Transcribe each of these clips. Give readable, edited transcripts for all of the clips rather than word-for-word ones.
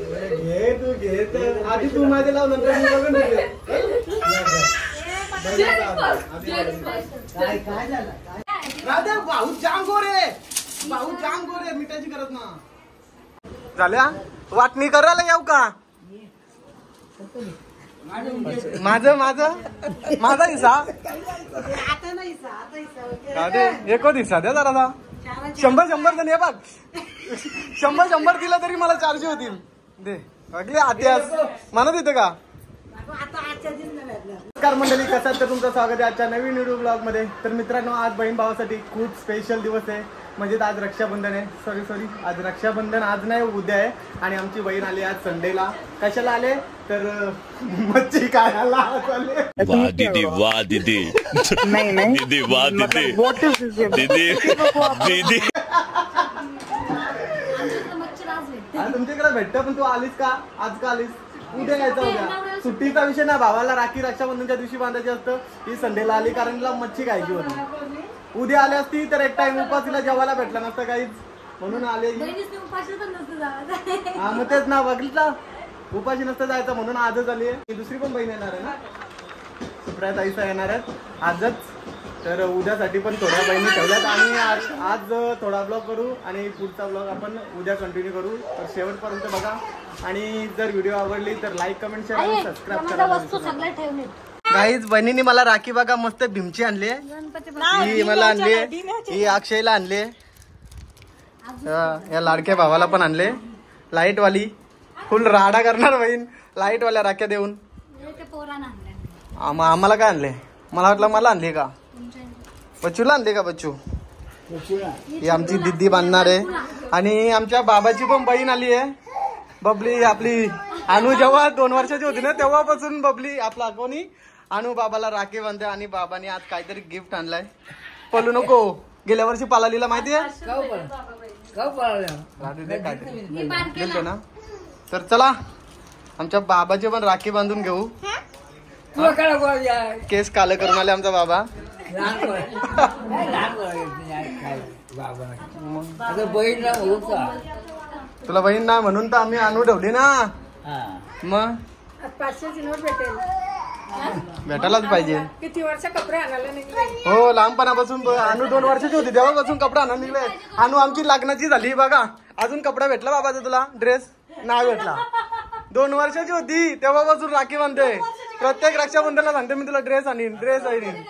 घे तू घे तर आधी तू माझे लाव नंतर मी बघून घेते. काय झालं राहू भाऊ जाम गोरे भाऊ जाम गोरे मिठाची करत ना झाल्या वाटणी करायला येऊ का माझं माझं माझा हिस्सा एको दिसा द्या जरा 100 जण ये बघ 100 दिला तरी मला 400 होतील दे अगले आत्यास म्हणत येतं का. नमस्कार मंडळी कसं तर तुमचं स्वागत आहे आजच्या नवीन व्हिडिओ ब्लॉग मध्ये. तर मित्रांनो आज बहीण भावासाठी खूप स्पेशल दिवस आहे म्हणजे आज रक्षाबंधन आहे. सॉरी आज रक्षाबंधन आज नाही उद्या आहे आणि आमची बहीण आली आज संडेला. कशाला आले तर मच्छी खायला आले. वाह दीदी वाह दीदी नहीं दीदी वाह दीदी दीदी दीदी तुमच्याकडे भेटतं पण तू आलीस का आज का आलीस उद्या यायचं उद्या सुट्टीचा विषय ना. भावाला राखी रक्षाबंधनच्या दिवशी बांधायची असतं ही संडेला आली कारण तिला मच्छी खायची होती. उद्या आली असती तर एक टाइम उपासीला जेवायला भेटला नसतं काहीच म्हणून आले. हा मग तेच ना बघितला उपाशी नसतं जायचं म्हणून आजच आली आहे. दुसरी पण बहीण येणार आहे ना सुप्रिया ताईसा येणार आहेत आजच. तर उद्यासाठी पण थोड्या बहिणी ठेवल्यात आणि आज थोडा ब्लॉग करू आणि पुढचा ब्लॉग आपण उद्या कंटिन्यू करू. तर शेवटपर्यंत बघा आणि जर व्हिडिओ आवडली तर लाईक कमेंट शेअर आणि सबस्क्राईब करा. गाईज बहिणीने मला राखी बघा मस्त भीमची आणली ही मला आणली ही अक्षयला आणली या लाडक्या भावाला पण आणले. लाईट वाली फुल राडा करणार बहीण लाईट वाल्या राख्या देऊन. आम्हाला काय आणले मला वाटलं मला आणली का बच्चूला आणले का बच्चू ही आमची दिदी बांधणार आहे. आणि आमच्या बाबाची पण बहीण आली आहे बबली आपली अनु. जेव्हा 2 वर्षाची होती ना तेव्हापासून बबली आपला कोणी अनु बाबाला राखी बांधते आणि बाबाने आज काहीतरी गिफ्ट आणलाय. पळू नको गेल्या वर्षी पालालीला माहितीये गेलतो ना. तर चला आमच्या बाबाची पण राखी बांधून घेऊ. केस काले करून आले आमचा बाबा. तुला बहीण ना म्हणून तर आम्ही आणू ठेवली ना. मग 500ची नोट भेटेल भेटायलाच पाहिजे. किती वर्ष कपडे आणायला निघले हो लहानपणापासून अनु 2 वर्षाची होती तेव्हापासून कपडे आणून निघले. अनु आमची लग्नाची झाली बघा अजून कपडा भेटला बाबाचा तुला ड्रेस नाही भेटला. 2 वर्षाची होती तेव्हापासून राखी बांधते. प्रत्येक रक्षाबंधनला सांगते मी तुला ड्रेस आणीन ड्रेस आणीन.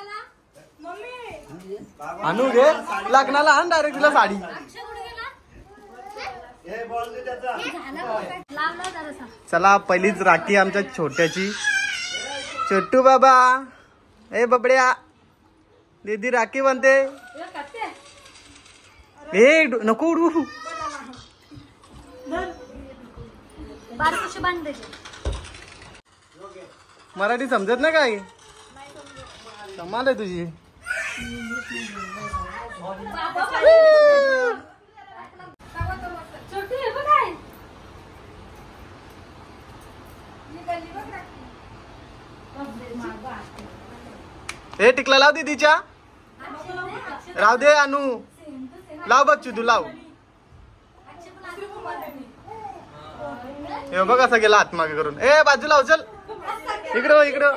अनु घे लग्नाला आण डायरेक्ट तिला साडी. चला पहिलीच राखी आमच्या छोट्याची. छोटू बाबा ए बबड्या दीदी राखी बांधते. ए नको उडू मराठी समजत नाही काय कमाल आहे तुझी. हे टिकला लाव दीदीच्या राव दे अनु लाव बच्चू तू लाव. हे बघ कसा गेला हातमागे करून. ए बाजू लाव चल इकडं इकडं.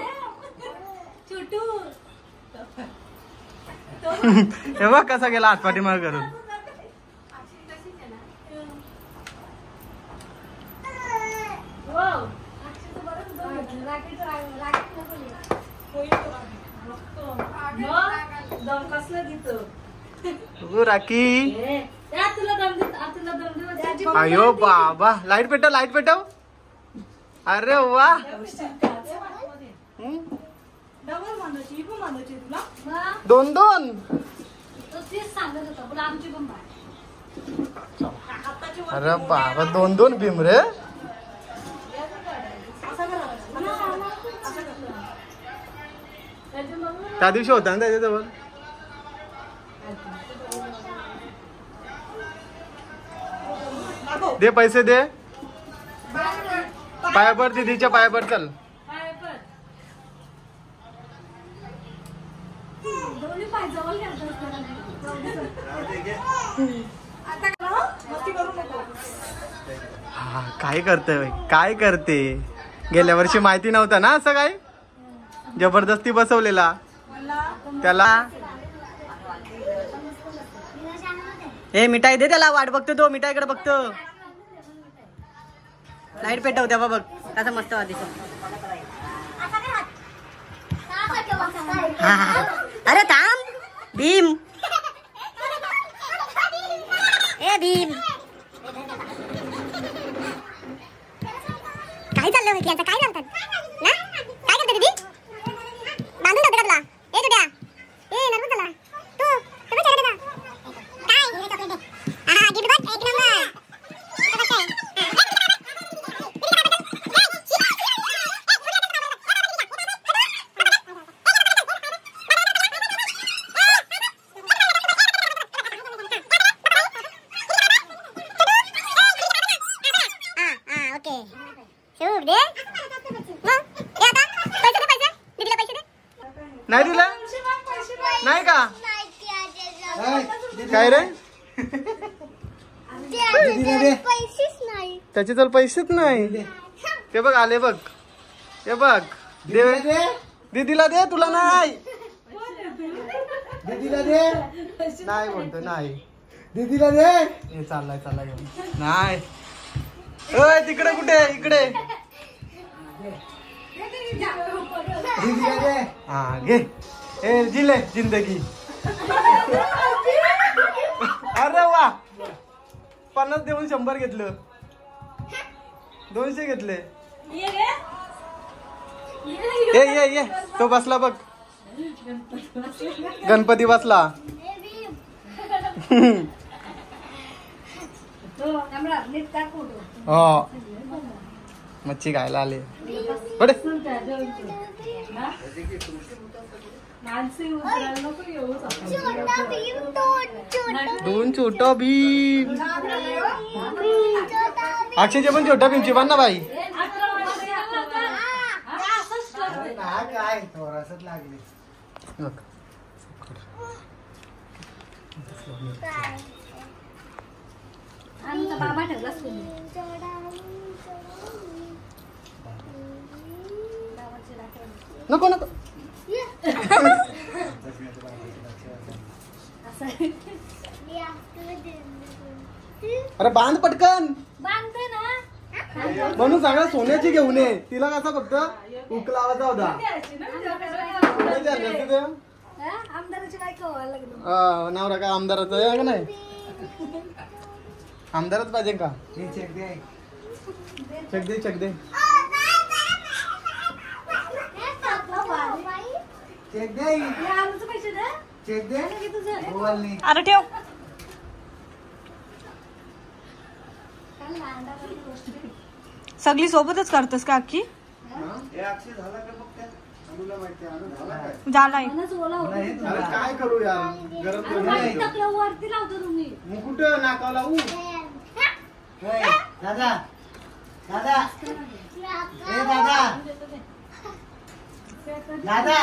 हे बघ कसा गेला हातपाठी मागे करून. राखी अयो बाबा लाईट पेटव लाईट पेटव. अरे वा दोन दोन. अरे बाबा 2 भीम रे. त्या दिवशी होता ना त्याच्याजवळ. दे पैसे दे पायावर दीदीच्या पायावर चल. काय करते काय करते? गेल्या वर्षी माहिती नव्हतं ना असं काय? जबरदस्ती बसवलेला त्याला. हे मिठाई दे त्याला, वाट बघतो तो, मिठाईकडे बघतो. लाईट पेटव तेव्हा बघ कसं मस्त दिसत. अरे थांब भीम, ए भीम काय चाललं माहिती आता? काय करतात ना? काय करतात दीदी? बांधून ठेवतो तुला. ए तुझ्या ए नर्वस झाला तू. तुम्ही चला बेटा. काय हे चॉकलेट दे. हा गिफ्ट बघ एक नंबर. नाही दिला नाही का? काय रे? त्याचे तर पैसेच नाही. ते बघ आले बघ. ते बघ दे दीदीला दे. तुला नाही दीदीला दे. नाही म्हणतो नाही. दीदीला दे. हे चाललाय चाललाय नाही. ओय तिकडे कुठे? इकडे. हा घे. ए जिले जिंदगी. अरे वा 50 देऊन 100 घेतलं. 200 घेतले. ये ये ये तो बसला बघ. गणपती बसला. हो मच्छी खायला आले. बडे दोन छोटा भीम. अक्षयचे पण छोटा भीमची पण ना बाई. काय थोडासच लागले. बाबा ठेवला नको नको. अरे बांध पटकन. म्हणून सांगा सोन्याची घेऊन ये. तिला कसा फक्त उक लावायचा होता. नवरा काय आमदाराचा आहे का नाही? आमदारच पाहिजे का? चेक दे चेक दे चेक दे चेक दे चेक दे. अरे ठेव. सगळी सोबतच करतस का अख्खी? झालाय. काय करू यार? गरम वरती लावतो तुम्ही. मग कुठं नाकाव लावू? दादा दादा दादा दादा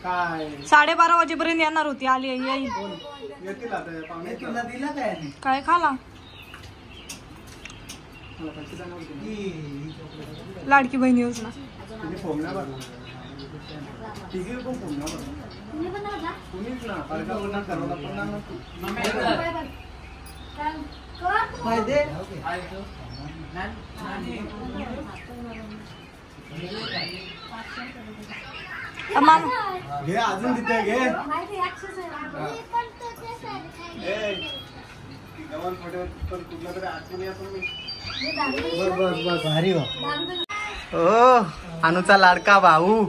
काय 12:30 वाजेपर्यंत येणार होती. आली येईल. काय खाला? लाडकी बहिणी योजना. घे अजून तिथे घे. ओ अनुचा लाडका भाऊ.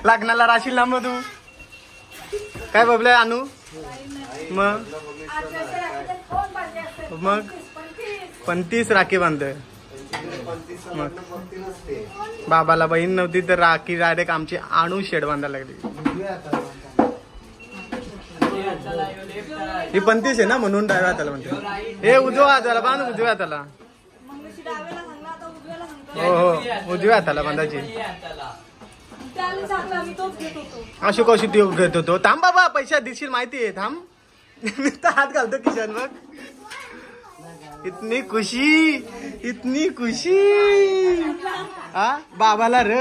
लग्नाला राशील ना मग तू? काय बबले अनु? मग 35 राखी बांधतोय. मग बाबाला बहीण नव्हती तर राखी डायरेक्ट आमची आणू शेड बांधायला लागली. ही 35 आहे ना म्हणून डाव्या हाताला म्हणते. हे उजव्या हाताला बांध. उजव्या हाताला. हो हो उजव्या हाताला बांधायची. अशोक कशी ते घेत होतो. थांब बाबा, पैसा दिसशील माहिती आहे. थांब. नुसता हात घालतो किशन मग. इतनी खुशी हा बाबाला र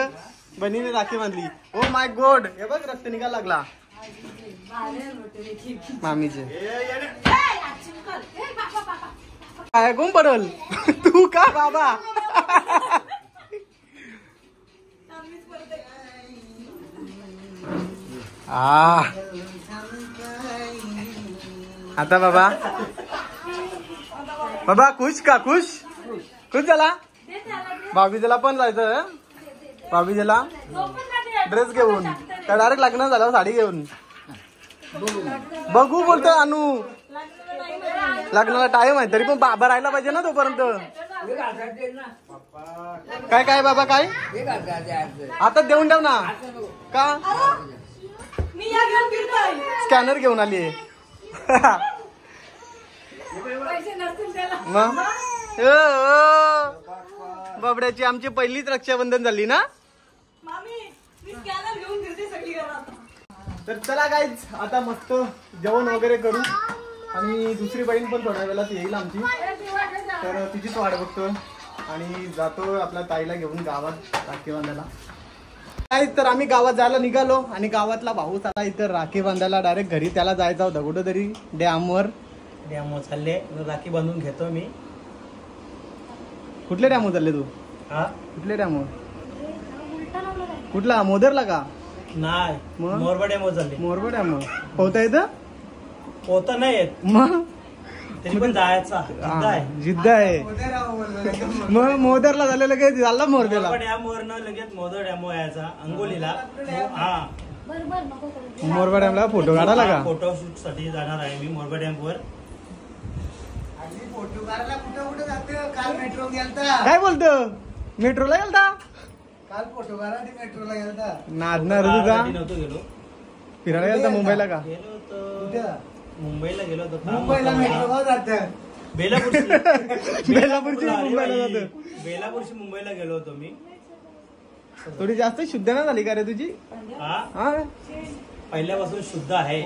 बनीने राखी बांधली. ओ माय गॉड, हे बघ रक्त निघायला लागला मामीचे. काय कोण पडल तू का बाबा? आता बाबा खुश का? खुश झाला. भाऊबीजेला पण जायचं. भाऊबीजेला ड्रेस घेऊन का डायरेक्ट लग्न झालं साडी घेऊन? बघू बोलतोय अनु. लग्नाला टाइम आहे तरी पण बाबा राहायला पाहिजे ना तोपर्यंत. काय बाबा काय आता देऊन ठेव ना. का स्कॅनर घेऊन आली बाबड्याची आमची पहिलीच रक्षाबंधन झाली ना. तर चला गाईज आता मस्त जेवण वगैरे करू आणि दुसरी बहीण पण थोड्या वेळात येईल आमची. तर तिचीच वाट बघतो आणि जातो आपल्या ताईला घेऊन गावात राखी बांधायला. तर आम्ही गावात जायला निघालो आणि गावातला भाऊच आला इथं राखी बांधायला डायरेक्ट घरी. त्याला जायचं होतं कुठंतरी डॅमवर चालले. राखी बांधून घेतो मी. कुठल्या डॅमवर चालले तू? कुठल्या डॅमवर? कुठला मोदरला का? नाही मोरबा डॅमवर चालले. मोरबा डॅमवर पोहता येतं? पोहता नाही येत मग तरी पण जायचा जिद्द आहे. मग मोदरला झालं लगेच झालं मोरबेला डॅमवर न लगेच मोदर डॅमवर यायचा अंगोलीला. हा मोरबा डॅमला फोटो काढायला का? फोटो शूट साठी जाणार आहे मी मोरबा डॅमवर. फोटो काढायला कुठं जाते? काल मेट्रो गेलता. काय बोलतो? मेट्रोला गेलता काल? फोटो काढायला मेट्रोला गेलता. नादणार तुझा नव्हतो गेलो. फिरायला गेलता मुंबईला का? गेलो होतो मुंबईला गेलो होतो. मुंबईला मेट्रो जातं. बेलापूरची मुंबईला जातं. बेलापूरची मुंबईला गेलो होतो मी. थोडी जास्त शुद्ध ना झाली का रे तुझी? हा पहिल्यापासून शुद्ध आहे.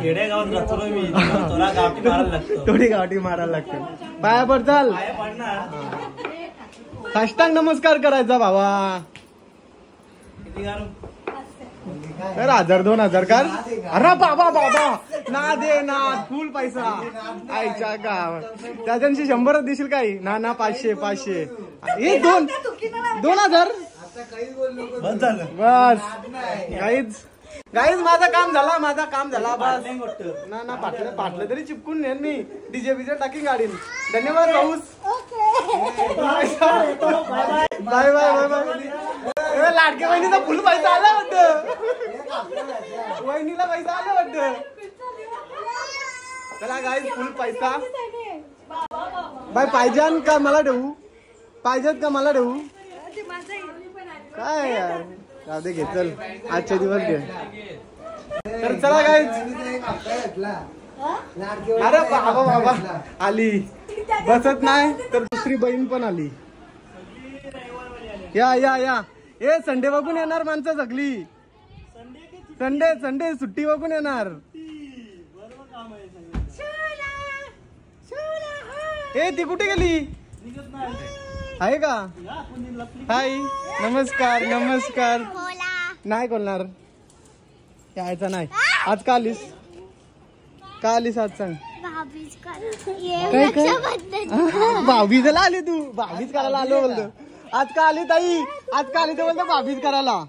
खेड्या गावात राहतो मी. थोडा गावठी मारायला लागतो. थोडी गावठी मारायला लागतो. पाया पडताल साष्टांग नमस्कार करायचा भावा. किती 1000 2000 कर. अरे बाबा ना दे ना फुल पैसा आईच्या गाव. त्याच्याशी 100 देशील काही ना 500 हे 2000 बस. गाईज माझं काम झाला बस. ना पाटलं तरी चिपकून नेन मी. डीजे बीजे टाकी गाडीन. धन्यवाद भाऊस. Bye bye bye. लाडक्या बहिणीचा फुल पैसा आला वाटतं. वहिनीला पैसा आला वाटतं. चला गाईज फुल पैसा. बाय पाहिजे का मला ठेवू? पाहिजेत का मला ठेवू? काय यार जाऊ दे घे चल आजच्या दिवस घे. तर चला गाईज. अरे बाबा आली बसत नाही तर दुसरी बहीण पण आली. या ए संडे बघून येणार माणसं सगळी. संडे सुट्टी बघून येणार. ए ती कुठे गेली? आहे का? हाय नमस्कार नाही बोलणार. यायचं नाही. आज का आलीस आज सांग. भाऊबीजेला आली तू? भाऊबीज करायला आलो बोलतो. आज का आली ताई? आज का आली तर बोलतो भाऊबीज करायला.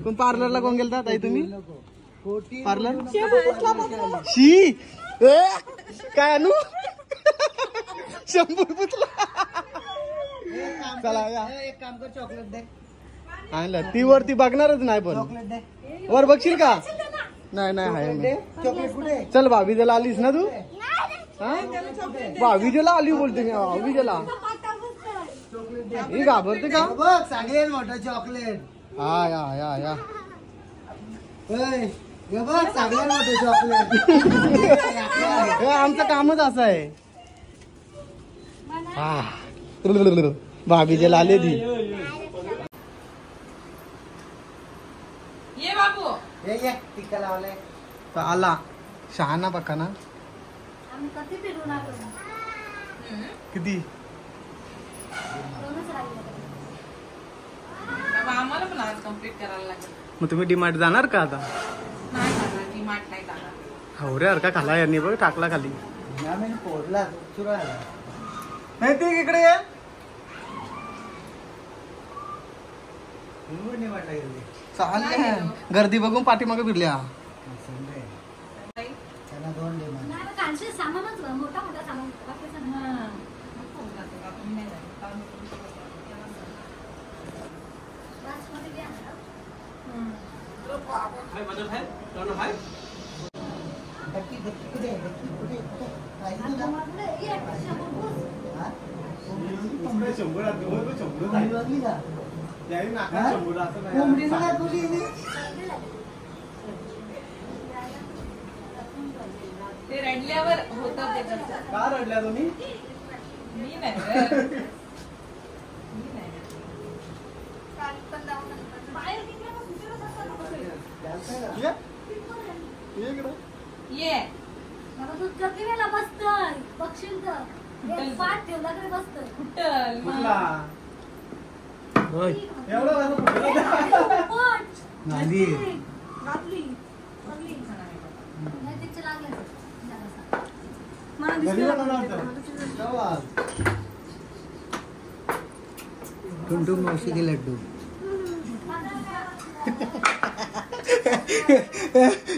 कोण पार्लरला कोण गेलता ताई तुम्ही? पार्लर शी काय आणू? शंभर पुतला. चला या एक काम कर चॉकलेट दे. आणलं ती वरती बघणारच नाही पण वर बघशील का? नाही आहे. चॉकलेट कुठे? चल भाऊबीजेला आलीस ना तू? भाऊबीजेला आली बोलते मी. भाऊबीजेला ही घाबरते का? बघ सांगेल मोठा चॉकलेट. हा या बघ सांगेल मोठे चॉकलेट. आमचं कामच असं आहे. भाभी जे लाले दी ये बाबू ये टिक्का लावलाय तर आला शहाणा बघा ना आम्ही कधी फिरून आलो किती दोनच राहिले बाबा आम्हाला पण आज कम्प्लीट करायला लागेल. मग तुम्ही डिमार्ट जाणार का आता नाही जाणार, डीमार्ट नाही जाणार. हवरे हरका खाला यांनी बघ टाकला खाली नाही ते इकडे ये चालले गर्दी बघून पाठीमागे फिरल्या नाही कालचे सामानच मोठा मोठा सामान बाकीचं नाही. हां. नको जातो का, तुम्ही नाही जाणार. काम करू शकतो. बासमती घ्या ना. ते रडल्यावर होतं ते तसं. का रडल्या तुम्ही मी नाही रे. मी नाही. बाहेर निघल्यापासून फिरत असताना बघायचं. ये मला दूध गर्दी वेळेला बसतंय बघशील तर एक पाठ ठेवला तरी बसतंय कुठल घातली घातली नाही तिचे लागले मला टुनटुन मौसी के लड्डू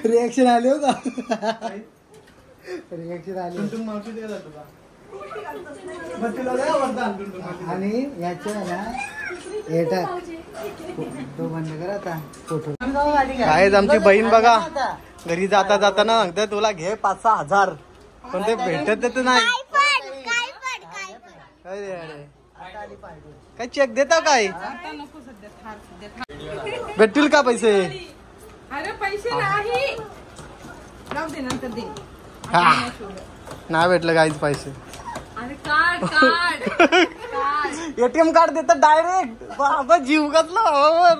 रिएक्शन आले हो का रिएक्शन आले टुनटुन मौसी के लड्डू का आणि याच्या ना एटा तो बंद करा आता फोटो काय आमची बहीण बघा घरी जाता जाताना सांगते तुला घे 5-6 हजार पण ते भेटत नाही काय चेक देता काय आता नको सध्या थार सध्या थार. भेटतील का पैसे अरे पैसे नाही राहू दे नंतर दे. हा नाही भेटलं काहीच पैसे अरे card card card ATM card देतात डायरेक्ट बाबा जीव घातला बाबावर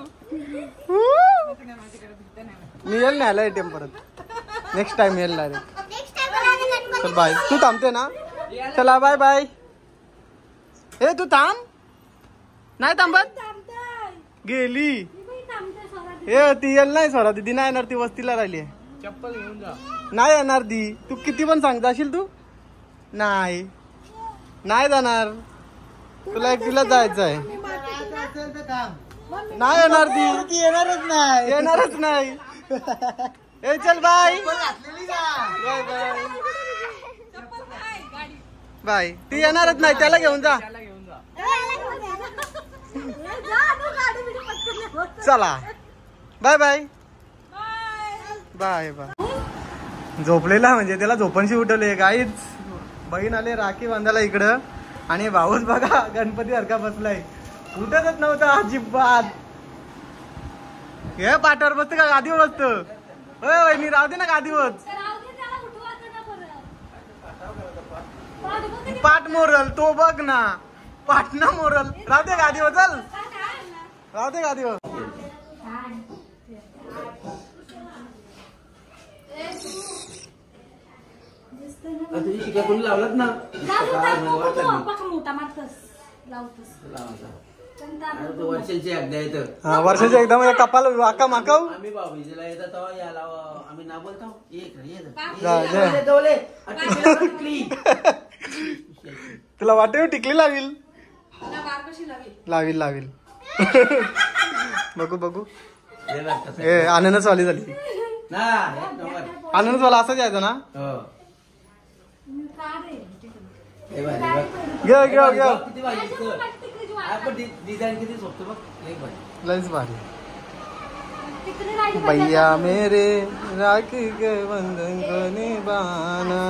मी येईल न्यायला एटीएम परत नेक्स्ट टाइम येईल डायरेक्ट चल बाय तू थांबते ना चला बाय बाय ए तू थांब नाही थांबत गेली ए ती येईल नाही स्वरा दीदी नाही येणार ती वस्तीला राहिली चप्पल घेऊन जा नाही येणार दी तू किती पण सांगता असेल तू नाही नाही जाणार तुला एकटीला जायचं आहे नाही येणार ती येणारच नाही ए चल बाय बाय बाय बाय ती येणारच नाही त्याला घेऊन जा चला बाय बाय बाय बाय झोपलेला म्हणजे त्याला झोपणशी उठवले काहीच बहीण आले राखी बांधायला इकडं आणि भाऊच बघा गणपती सारखा बसलाय उठतच नव्हता अजिबात हे पाटावर बसत का गादीवर बसत वहिनी राहू दे ना गादीवर पाठ मोरल तो बघ ना पाठ ना मोरल राहू दे गादीवर चल राहू दे गादीवर तुझी शिका कोणी लावलात ना मोठा मारतस लावतस वर्षांची अगदी आहेत वर्षाच्या एकदम कपाल वाका माकाव आम्ही भाऊजीला येतात तेव्हा याला आम्ही ना बोलतो तुला वाटेल टिकली लावील लावील लावील बघू बघू ए आनंदच वाली झाली आनंदच वाला असंच यायचं ना घेऊ घेऊ घेऊ किती भाजी आपण डिझाईन किती सोपतो बघ एक भाजी लईच भारी भैया मेरे राखी के बंधन को निभाना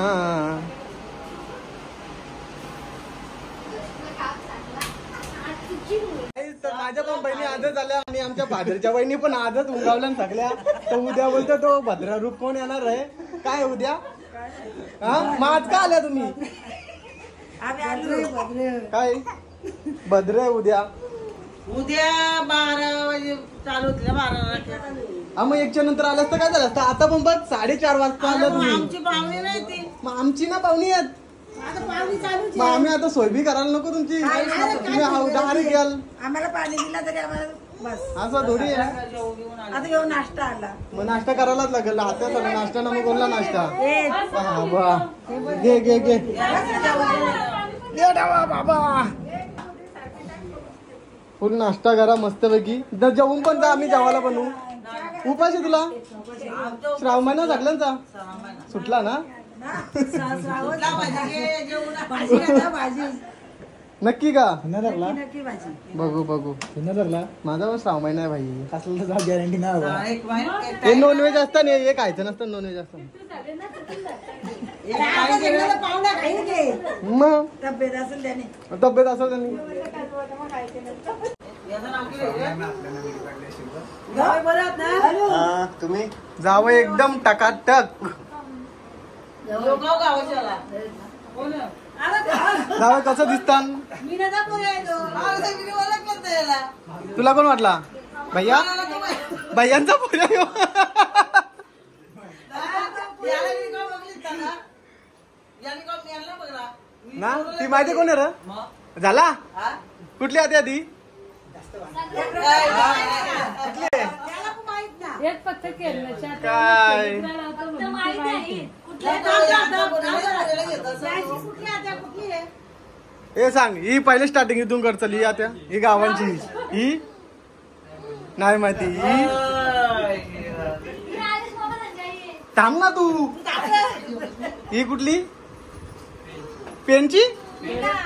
तर माझ्या पण बहिणी आजच आल्या आणि आमच्या भादरच्या बहिणी पण आजच उंगावल्या सगळ्या तर उद्या बोलतो तो भद्रा रूप कोण येणार आहे काय उद्या हा मग आज का आल्या तुम्ही काय भद्र आहे उद्या. उद्या 12 वाजे चालू होते ना 12ला. हा मग 1च्या नंतर आलं असतं काय झालं असतं. आता पण बघ 4:30 वाजता आलं तुम्ही. आमची पाहुणे नाही ते. मग आमची ना पाहुणी आहेत. आता पाहुणे चालूच मग आम्ही आता सोयबी करायला नको तुमची. तुम्ही उधारी घ्याल आम्हाला पाणी दिला तरी आम्हाला बस. असं थोडी आहे. आता घेऊन नाश्ता आला. मग नाश्ता करायलाच लागेल. आता सगळं नाश्ता ना मग कोणला नाश्ता. बाबा घे घे घे बाबा. फुल नाश्ता करा मस्तपैकी. जेवून पण जा. आम्ही जेवायला बनवू. उपास आहे तुला. श्रावण महिना सगळ्यांचा सुटला ना. नक्की का. बघू बघू. माझा पण श्रावण महिना आहे भाई. कसला गॅरंटी नाही. हे नॉनव्हेज असतं नाही. हे खायचं नसतं नॉनव्हेज असतं. मग तब्येत असेल त्याने. तब्येत असेल त्यांनी. तुम्ही जावं एकदम टकाटक. जावं कसं दिसतात. तुला कोण वाटला भैया. भैयांचा पुऱ्या ना. ती माहिती कोण आहे र. झाला कुठली आधी आधी एक फक्त केरळच्या काय हे सांग. ही पहिले स्टार्टिंग इथून कर चली आता. ही गावांची ही नाही माहिती. ही थांब ना तू. ही कुठली पेनची.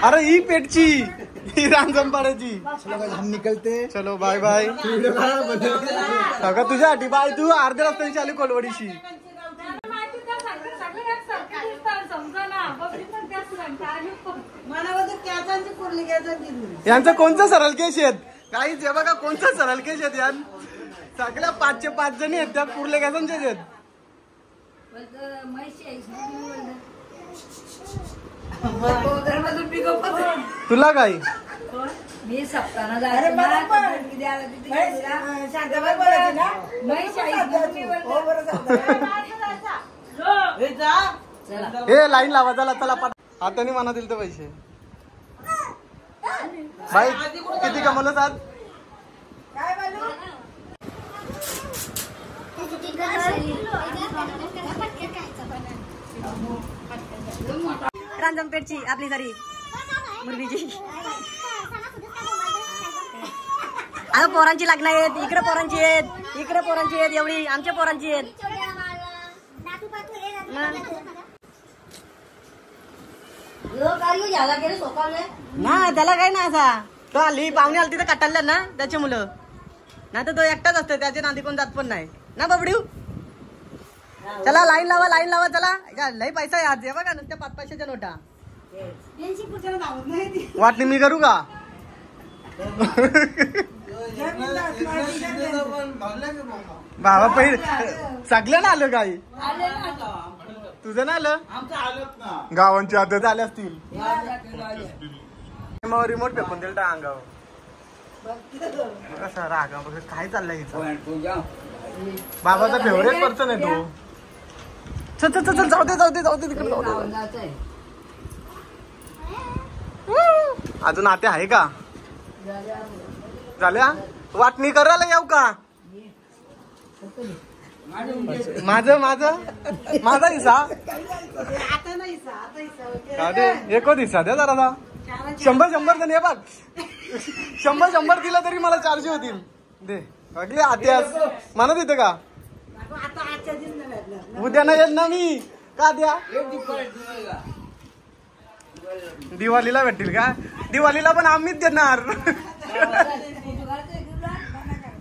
अरे ही पेटची. ही रांजणपाड्याची. हम निकलते. चलो बाय बाय. सगळं तुझ्यासाठी बाय. तू अर्ध्या रस्त्याची आली कोलवडीशी. यांचं कोणतं सरळ केस आहेत काही. जे बघा कोणतं सरळ केस आहेत यात. सगळ्या 5चे 5 जणी आहेत त्या कुर्ले केसांचे आहेत. तुला काय मी सप्ताना हे लाईन लावा. चला चला आता नाही म्हणा दिल तर पैसे. बाई किती कमवलं आज. रांजणपेठची आपली सारी मुलगीची. आता पोरांची लग्न आहेत. इकडे पोरांची आहेत. इकडे पोरांची आहेत. एवढी आमच्या पोरांची आहेत ना. त्याला काय ना असा तो आली पाहुणे आली तिथे कटाळल्या ना त्याची मुलं. नाही तर तो एकटाच असतो. त्याच्या नादी कोण जात पण नाही ना बबडीव. चला लाईन लावा लाईन लावा. चला लई पैसा आहे आज. बघा नुसत्या 5 पैशाच्या नोटा. वाटणी मी करू का. बाबा पहिले सगळं ना आलं काही. तुझं ना आलं. गावांची आता झाले असतील. मग रिमोट फेकून दिलं त्या अंगावर. कसा रागा बघ काय चाललंय हिचं. बाबाचा फेवरेट पर्सन आहे तो. चल चल चल जाऊ दे जाऊ दे जाऊ दे तिकडे जाऊ दे. अजून आते आहे का. झाल्या वाटणी करायला येऊ का. माझं माझं माझा हिस्सा. एक हिस्सा द्या जरा. 100 जण. हे बघ 100 दिला तरी मला 400 होतील. दे अगले आत्यास म्हणत येते का. उद्या नाही येत ना मी. का द्या. दिवाळीला भेटतील का. दिवाळीला पण आम्हीच देणार.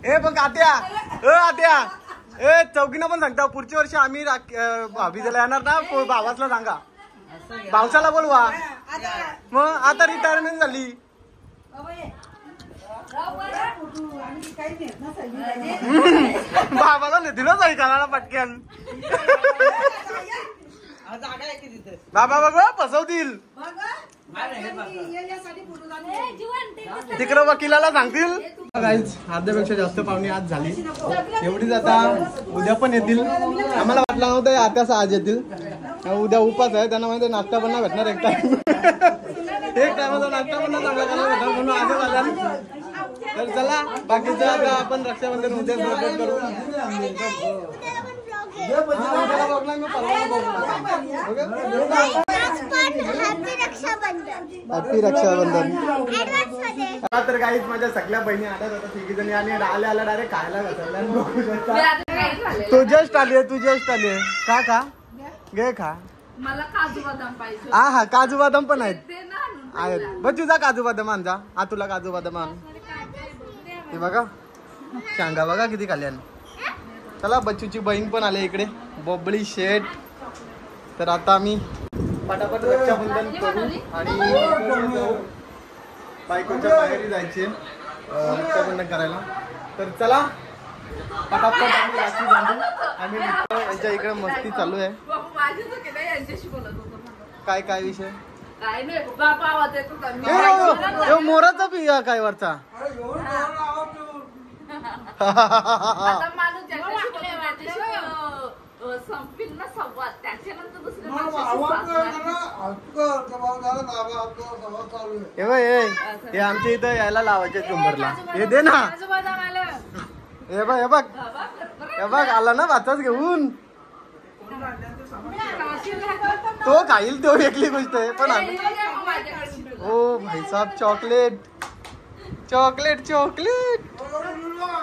ए पण आत्या आत्या ए चौकीनं पण सांगता. पुढच्या वर्षी आम्ही भाभीला येणार ना. भावासला सांगा. भावसाला बोलवा. मग आता रिटायरमेंट झाली. बाबाला नेतील ऐकायला पटक्यान. बाबा बघ फसवतील. तिकडं वकिलाला सांगतील. गाईज अर्ध्यापेक्षा जास्त पाहुणे आज झाली. एवढीच आता उद्या पण येतील. आम्हाला वाटलं नव्हतं आत्याच आज येतील. उद्या उपास आहे त्यांना माहिती नाश्ता पण नाही भेटणार. एक टाइमचा नाश्ता पण नाही चांगला करायला भेटणार म्हणून आजच आल्या. तर चला बाकीचं आता आपण रक्षाबंधन उद्या सेलिब्रेट करू. हॅपी रक्षाबंधन. तर काहीच माझ्या सगळ्या बहिणी आल्या होत्या तिघी जणी आणि आल्या डायरेक्ट खायला घातल्या. तू जस्ट आली आहे का घे खा. मला काजू बदाम पाहिजे. हा काजू बदाम पण आहेत. बघ तुझा काजू बदाम आणजा. तुला काजू बदाम आण. हे बघा शांगा बघा किती खाली. चला बच्चूची बहीण पण आले इकडे बबळी शेट. तर आता आम्ही पटापट रक्षाबंधन करू आणि बायकोच्या बाहेर जायचे रक्षाबंधन करायला. तर चला पटापट आम्ही राखी बांधू. आम्ही यांच्या इकडे मस्ती चालू आहे. यांच्याशी बोलत होतो. काय विषय काय नाही बाबा आवाज येत होता. मोराचा पिया काय वरचा. आता माणूस ज्याच्याशी संपील ना संवाद त्याच्यानंतर दुसऱ्या हे आमच्या इथं यायला लावायचे चुंबरला. हे दे ना. हे बघ आला ना भाताच घेऊन. तो खाईल तो वेगळी गोष्ट आहे पण आम्ही ओ भाई साहब चॉकलेट.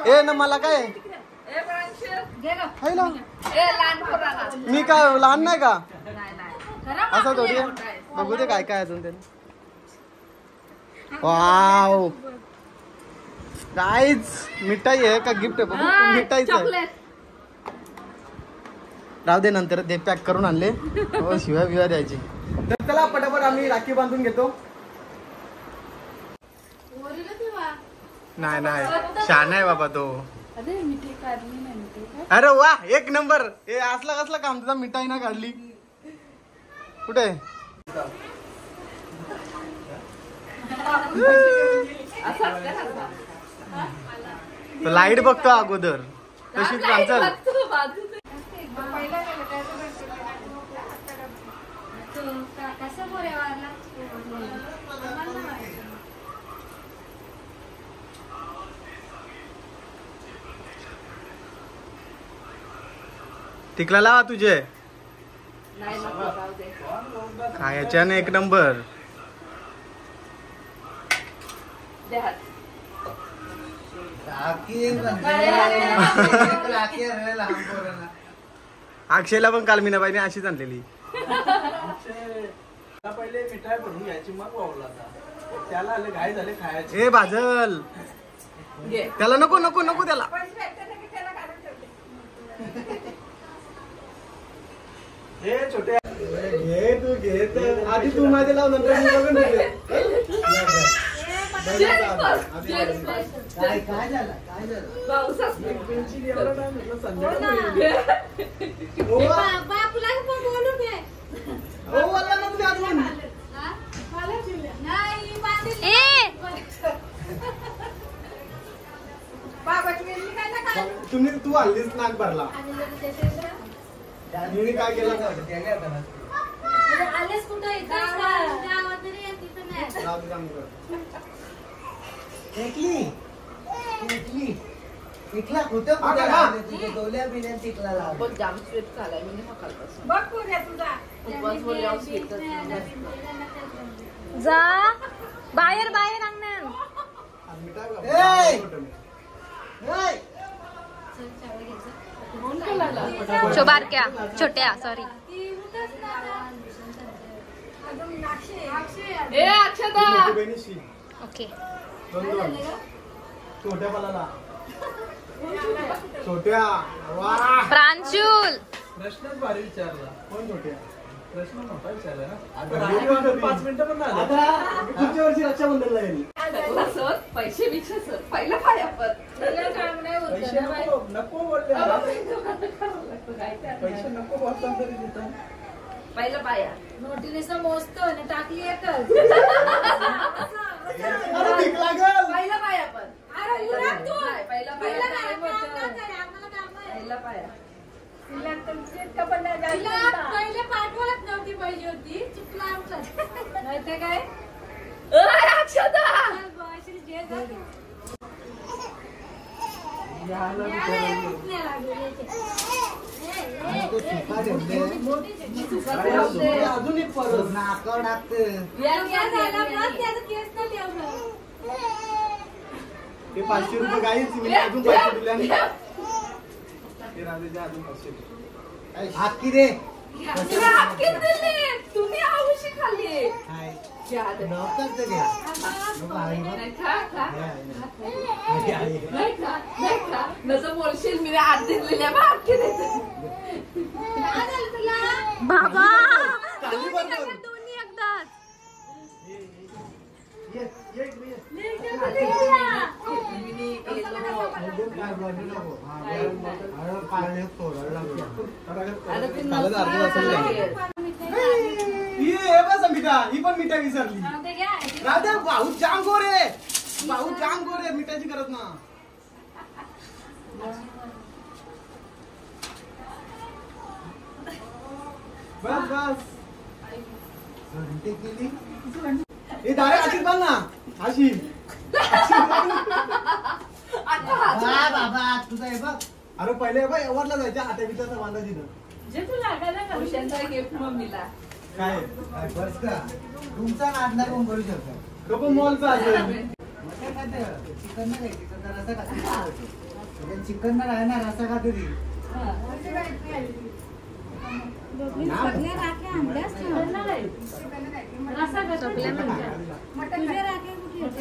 ए ना मला काय मी काय लहान नाही का असं थोडी. बघू दे काय काय अजून त्याने. वाव गाईज मिठाई आहे का गिफ्ट आहे. बघू मिठाईच आहे. राहू दे नंतर ते पॅक करून आणले. शिव्या द्यायची. तर चला पटापट आम्ही राखी बांधून घेतो. नाही छान आहे बाबा तो. अरे वा एक नंबर. हे असला कसला काम तुझा मिठाई ना काढली कुठे. लाईट बघतो अगोदर तशीच चाल. टिकला लावा तुझे खायच्या ना एक नंबर. अक्षयला पण काल मीनाबाईने अशीच आणलेली. पहिले मिठाई बनवून घ्यायची मग वावला त्याला आले घाई झाले खायचे. ए भाजल त्याला नको त्याला. हे छोटे घे तू घे तर आधी तू माझे लाव नंतर मी बघून काय झालं तुम्ही तू हल्लीच नाक भरला. मी काय केलं आलेच कुठं टिकला कुठं गोल्या बिण्या टिकला जाम स्वीट खालाय मी सकाळपासून. बघ पुऱ्या तुझा उपवास बोलल्यावर स्वीटच जा बाहेर अंगण. बारक्या छोट्या सॉरी. ए अक्षता ओके छोट्या बालाला छोट्या. वा प्रांशुल प्रश्नच भारी विचारला. कोण छोट्या प्रश्न मोठा विचारला ना. 5 मिनिटं पण नाही. पुढच्या वर्षी रक्षाबंधनला येईल. सर पैसे बिक्षा सर पहिला पाया पण पैसे नको बोलले. पैसे नको बोलता तरी देतात. पहिलं पाया नोटीने मोजतो आणि टाकली एकच. अरे भीक लागल. पहिला पाया पण अरे उरा तू. नाही, पहिला पाया पहिला काय पाया होतं? आम्हाला काम आहे. पहिला पाया तिला तुमची इतकं पण नाही जायचं तिला होता. पहिले पाठवत नव्हती पहिली होती चुकला आमचा माहितीये काय अक्षता जे जाते. अजून एक परत नाकावर टाकते. ते 500 रुपये गाईच मी अजून 500 दिले आणि ते राधेचे अजून 500 दे. हाकी रे तुम्ही आवशी खाल्ली काय घ्या. नव्हतं ते घ्या. नको आहे बघ. नाही खा खा आहे. नाही खा नाही खा नसं बोलशील मी आत दिलेल्या बाकी बाबा चालली बरोबर. दोन्ही एकदाच ये, ये, ये. काय बोलू नको. हा, अरे पाळणे तोडायला लागले. चालत अर्धा तासाला लागेल. ही हे बघ संगीता, ही पण मिठाई विसरली. राधा भाऊ जाम गोर आहे. भाऊ जाम गोर आहे, मिठाची करत ना. बस बस घंटे केली. हे डायरेक्ट अशी बघ ना अशी. बाबा तुझा हे बघ. अरे पहिले बघ एवढला जायच्या आता विचारचा बांधा तिथं. जे तू लागायला का? पुरुषांचा गिफ्ट मम्मीला काय बस का तुमचा नादना कोण करू शकतो. तो पण मॉलचा असेल. चिकन नाही चिकन रसा खाते चिकन ना राहणार रसा खाते ती.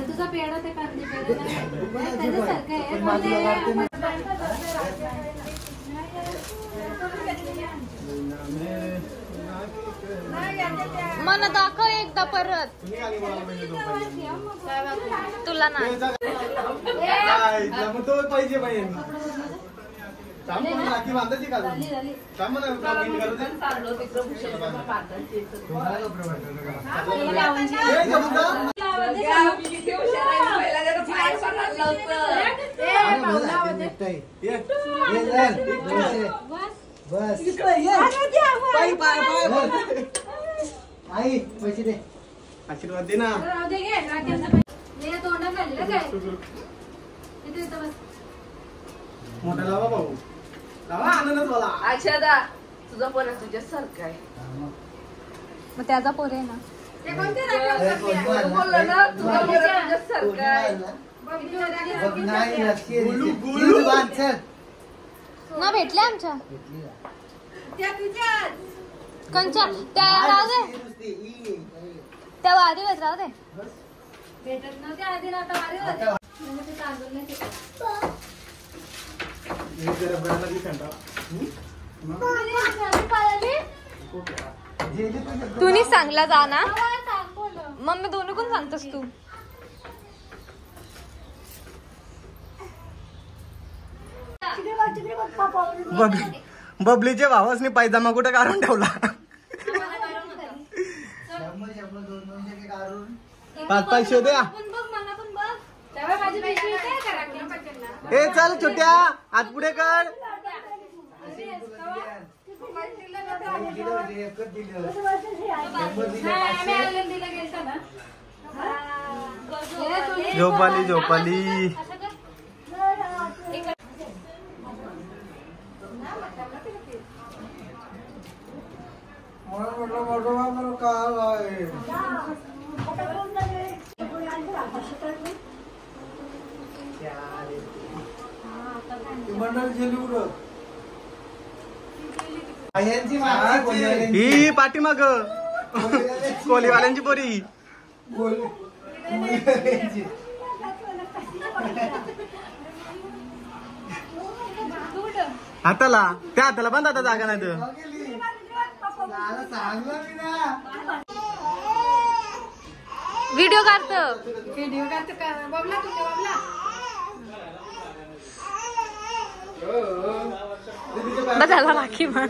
तुझा पेढा ते कांदे पेढा मला दाखव एकदा परत तुला नाही मग तो पाहिजे पाहिजे. राखी बांधायची का चाललो तिकडं भूषण पाहताची बस आई पैसे दे. आशीर्वाद दे ना. तोंडा खाल्लं काय इथे बस मोठा लावा भाऊ लावा आनंदच मला. अक्षदा तुझा पोरा तुझ्या सारखा आहे. मग त्याचा पोर आहे ना बोललो ना तुझा पोरा तुझ्या सारखा आहे. ना भेटले आमच्या कंचा त्या राहू दे त्या वारी होत राहू दे भेटत नव्हते आधी आता वारी होते तुम्ही सांगला जा ना मग मी दोन्ही कोण सांगतोस तू बबलीच्या भावासनी पायजामा कुठे काढून ठेवला. 500 द्या. ए चल छोट्या आत पुढे कर. झोपाली झोपाली. ही पाठीमाग कोलीवाल्यांची पोरी. हाताला त्या हाताला बंद आता जागा नाही तर. व्हिडिओ काढतो का बबला तुझ्या बबला बस झाला राखी म्हण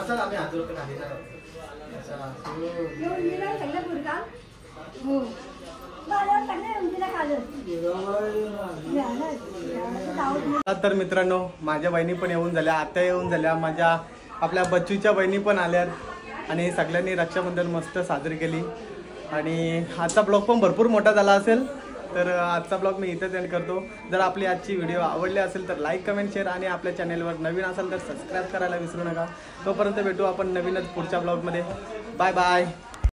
बसाल आम्ही हात जोडतो खाली नाही. तर मित्रांनो माझ्या बहिणी पण येऊन झाल्या, आत्या येऊन झाल्या, माझ्या आपल्या बच्चूच्या बहिणी पण आल्यात आणि सगळ्यांनी रक्षाबंधन मस्त साजरी केली. आणि आजचा ब्लॉग पण भरपूर मोठा झाला असेल, तर आजचा ब्लॉग मी इथेच एंड करतो. जर आपली आजची व्हिडिओ आवडली असेल तर लाईक कमेंट शेअर आणि आपल्या चॅनेलवर नवीन असेल तर सबस्क्राईब करायला विसरू नका. तोपर्यंत भेटू आपण नवीनच पुढच्या ब्लॉगमध्ये. Bye bye.